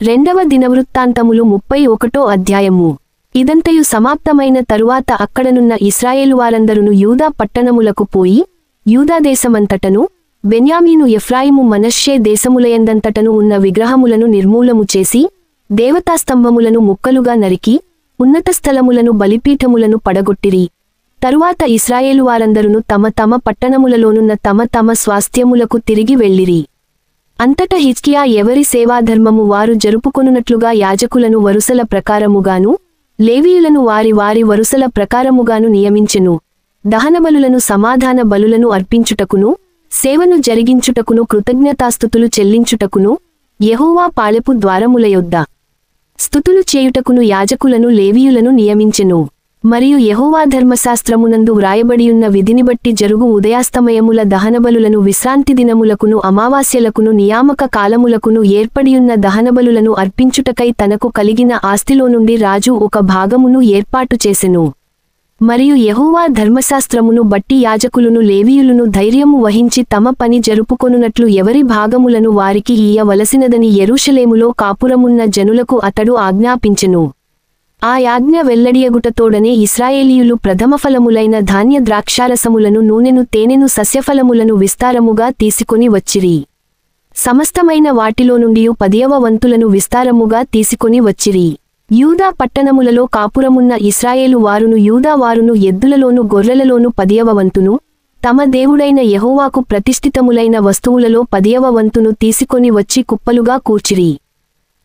రెండవ దినవృత్తాంతములు 31 అధ్యాయము. ఇదంతయు సమాప్తమైన తరువాత అక్కడనున్న ఇశ్రాయేలు వారందరును యూదా పట్టణములకు పోయి, యూదాదేశమంతటను, బెన్యామీను ఎఫ్రాయిము మనష్షే దేశములయందంతటను ఉన్న విగ్రహములను నిర్మూలము చేసి, దేవతాస్తంభములను ముక్కలుగా నరికి, ఉన్నత స్థలములను బలిపీఠములను పడగొట్టిరి. తరువాత ఇశ్రాయేలు వారందరును తమ తమ పట్టణములలోనున్న తమ తమ స్వాస్థ్యములకు తిరిగి వెళ్ళిరి. అంతట హిజ్కియా ఎవరి సేవాధర్మము వారు జరుపుకొనున్నట్లుగా యాజకులను వరుసల ప్రకారముగాను, లేవీయులను వారి వారి వరుసల ప్రకారముగాను నియమించెను. దహనబలులను సమాధాన బలులను అర్పించుటకును, సేవను జరిగించుటకును కృతజ్ఞతాస్తుతులు చెల్లించుటకును, యెహోవా పాళెపు ద్వారముల యొద్ద స్తుతులు చేయుటకును యాజకులను లేవీయులను నియమించెను. మరియు యెహోవా ధర్మశాస్త్రమునందు వ్రాయబడియున్న విధిని బట్టి జరుగు ఉదయాస్తమయముల దహనబలులను విశ్రాంతి దినములకును అమావాస్యలకును నియామక కాలములకును ఏర్పడియున్న దహనబలులను అర్పించుటకై తనకు కలిగిన ఆస్తిలో నుండి రాజు ఒక భాగమును ఏర్పాటు చేసెను. మరియు యెహోవా ధర్మశాస్త్రమును బట్టి యాజకులును లేవీయులును ధైర్యము వహించి తమ పని జరుపుకొనున్నట్లు ఎవరి భాగములను వారికి ఇయ్యవలసినదని యెరూషలేములో కాపురమున్న జనులకు అతడు ఆజ్ఞాపించెను. ఆ యాజ్ఞ వెల్లడియగుటతోడనే ఇశ్రాయేలీయులు ప్రథమఫలములైన ధాన్య ద్రాక్షారసములను నూనెను తేనెను సస్యఫలములను విస్తారముగా తీసుకొని వచ్చిరి. సమస్తమైన వాటిలో నుండి 10వ వంతులను విస్తారముగా తీసుకొని వచ్చిరి. యూదా పట్టణములలో కాపురమున్న ఇశ్రాయేలు వారును యూదా వారును ఎద్దులలోను గొర్రెలలోను 10వ వంతును, తమ దేవుడైన యెహోవాకు ప్రతిష్ఠితములైన వస్తువులలో 10వ వంతును తీసుకొని వచ్చి కుప్పలుగా కూర్చిరి.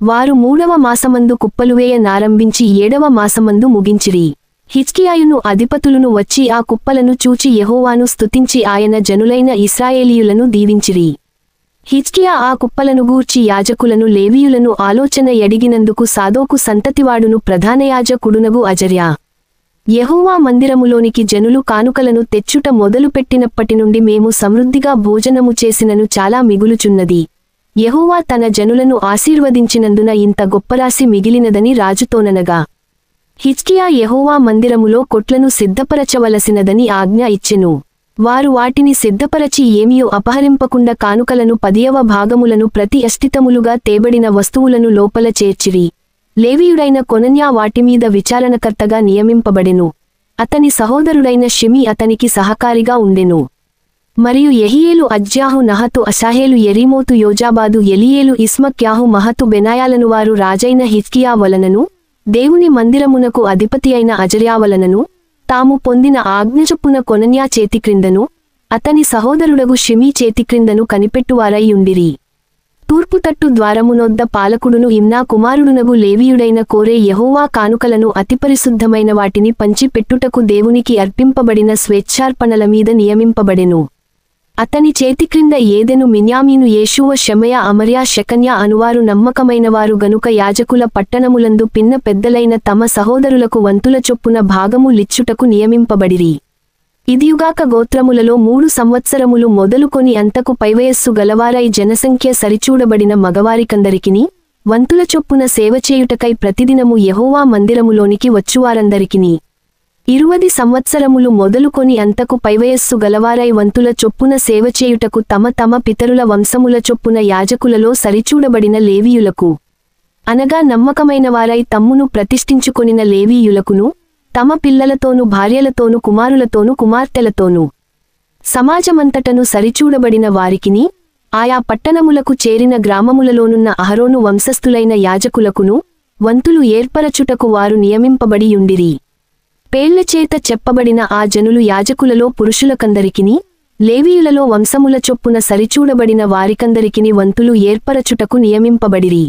వారు 3వ మాసమందు కుప్పలువేయ నారంభించి 7వ మాసమందు ముగించిరి. హిజ్కియాయును అధిపతులును వచ్చి ఆ కుప్పలను చూచి యెహోవాను స్తుతించి ఆయన జనులైన ఇశ్రాయేలీయులను దీవించిరి. హిజ్కియా ఆ కుప్పలను గూర్చి యాజకులను లేవీయులను ఆలోచన ఎడిగినందుకు సాదోకు సంతతివాడును ప్రధానయాజకుడునగు అజర్యా, యెహోవా మందిరములోనికి జనులు కానుకలను తెచ్చుట మొదలుపెట్టినప్పటి నుండి మేము సమృద్ధిగా భోజనము చేసినను చాలా మిగులుచున్నది. యెహోవా తన జనులను ఆశీర్వదించినందున ఇంత గొప్పరాశి మిగిలినదని రాజుతోననగా, హిజ్కియా యెహోవా మందిరములో కొట్లను సిద్ధపరచవలసినదని ఆజ్ఞ ఇచ్చెను. వారు వాటిని సిద్ధపరచి ఏమియో అపహరింపకుండా కానుకలను 10వ భాగములను ప్రతి అష్టితములుగా తేబడిన వస్తువులను లోపల చేర్చిరి. లేవీయుడైన కొనన్యా వాటిమీద విచారణకర్తగా నియమింపబడెను. అతని సహోదరుడైన షిమి అతనికి సహకారిగా ఉండెను. మరియు యెహీయేలు అజ్జాహు నహతు అషాహేలు యెరీమోతు యోజాబాదు ఎలియేలు ఇస్మక్యాహు మహతు బెనాయాలను వారు రాజైన హిజ్కియా వలనను, దేవుని మందిరమునకు అధిపతి అయిన అజర్యా వలనను, తాము పొందిన ఆజ్ఞచొప్పున కొనన్యా చేతిక్రిందను, అతని సహోదరుడగు షిమీ చేతిక్రిందను కనిపెట్టువారై ఉండిరి. తూర్పుతట్టు ద్వారమునొద్ద పాలకుడును ఇమ్నా కుమారుడునగు లేవీయుడైన కోరే యెహోవా కానుకలను అతిపరిశుద్ధమైన వాటిని పంచి పెట్టుటకు దేవునికి అర్పింపబడిన స్వేచ్ఛార్పణల మీద నియమింపబడెను. అతని చేతిక్రింద ఏదెను మిన్యామీను యేషూవ షెమయా అమర్యా షెకన్యా అనువారు నమ్మకమైనవారు గనుక యాజకుల పట్టణములందు పిన్న పెద్దలైన తమ సహోదరులకు వంతుల చొప్పున భాగము లిచ్చుటకు నియమింపబడిరి. ఇదియుగాక గోత్రములలో 3 సంవత్సరములు మొదలుకొని అంతకు పైవయస్సు గలవారై జనసంఖ్య సరిచూడబడిన మగవారికందరికిని, వంతుల చొప్పున సేవచేయుటకై ప్రతిదినము యెహోవా మందిరములోనికి వచ్చువారందరికిని, 20 సంవత్సరములు మొదలుకొని అంతకు పైవయస్సు గలవారై వంతుల చొప్పున సేవచేయుటకు తమ తమ పితరుల వంశముల చొప్పున యాజకులలో సరిచూడబడిన లేవీయులకు, అనగా నమ్మకమైనవారై తమ్మును ప్రతిష్ఠించుకొనిన లేవీయులకును, తమ పిల్లలతోను భార్యలతోను కుమారులతోను కుమార్తెలతోను సమాజమంతటను సరిచూడబడిన వారికిని, ఆయా పట్టణములకు చేరిన గ్రామములలోనున్న అహరోను వంశస్థులైన యాజకులకును వంతులు ఏర్పరచుటకు వారు నియమింపబడి యుండిరి. పేళ్లచేత చెప్పబడిన ఆ జనులు యాజకులలో పురుషులకందరికిని, లేవీయులలో వంశముల చొప్పున సరిచూడబడిన వారికందరికిని వంతులు ఏర్పరచుటకు నియమింపబడిరి.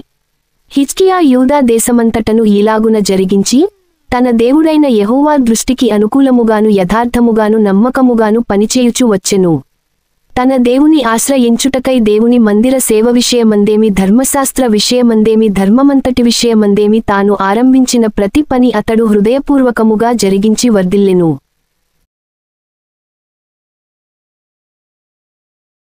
హిజ్కియా యూదా దేశమంతటను ఈలాగున జరిగించి, తన దేవుడైన యెహోవా దృష్టికి అనుకూలముగాను యథార్థముగాను నమ్మకముగాను పనిచేయుచు వచ్చెను. తన దేవుని ఆశ్రయించుటకై దేవుని మందిర సేవ విషయమందేమి ధర్మశాస్త్ర విషయమందేమి ధర్మమంతటి విషయమందేమి తాను ఆరంభించిన ప్రతి పని అతడు హృదయపూర్వకముగా జరిగించి వర్ధిల్లెను.